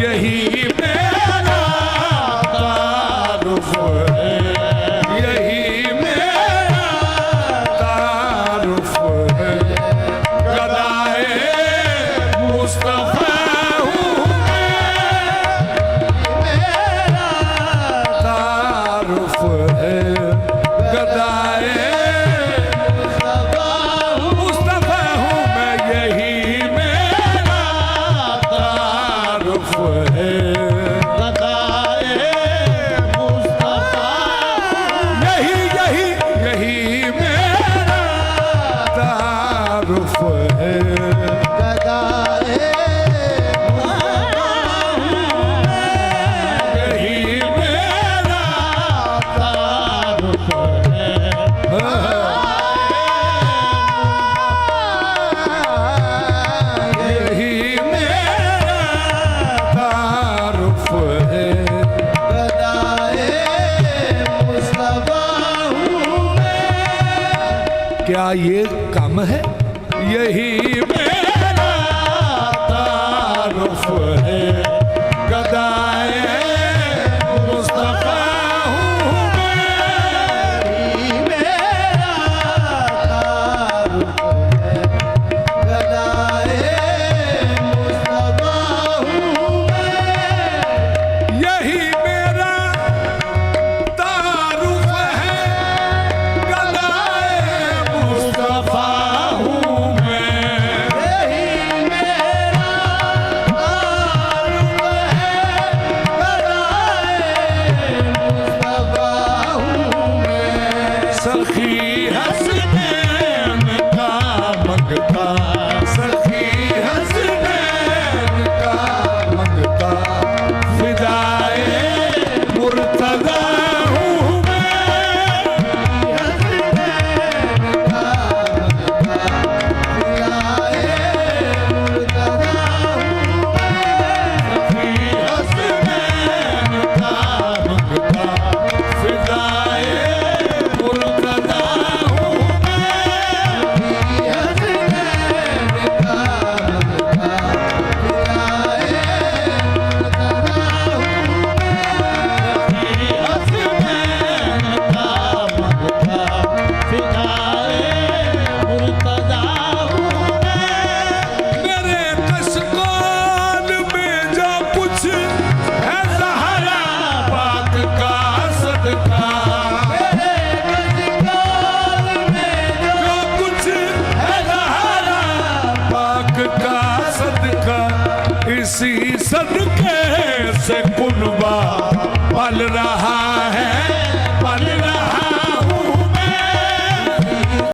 यही मेरा तारुफ है, यही मेरा तारुफ है। गदाए मुस्तफा हूँ मेरा तारुफ है। गदाए मुस्तफा हूँ मैं, यही मेरा तारुफ है। गदाए मुस्तफा, यही यही यही मेरा तारुफ है। गदाए यही मेरा तारुफ है। यही मेरा तारुफ है। गदाए मुस्तफा हूँ मैं। क्या ये कम है? यही मेरा तारुफ है। गदाए मुस्तफा हूँ मैं, यही मेरा तारुफ है। गदाए मुस्तफा हूँ मैं। यही मेरा तारुफ है। गदाए मुस्तफा हूँ मैं, यही मेरा तारुफ है। गदाए मुस्तफा हूँ मैं। सखी हसनैन का मंगता, सखी हसनैन का मंगता, फिदाए मुर्तज़ा हूँ मैं, हसनैन का मंगता, फिदाए मुर्तज़ा हूँ मेरे कशकोल में जो कुछ है ज़हरा पाक का सदका, जो कुछ है ज़हरा पाक का सदका, इसी सदके से कुनबा पल रहा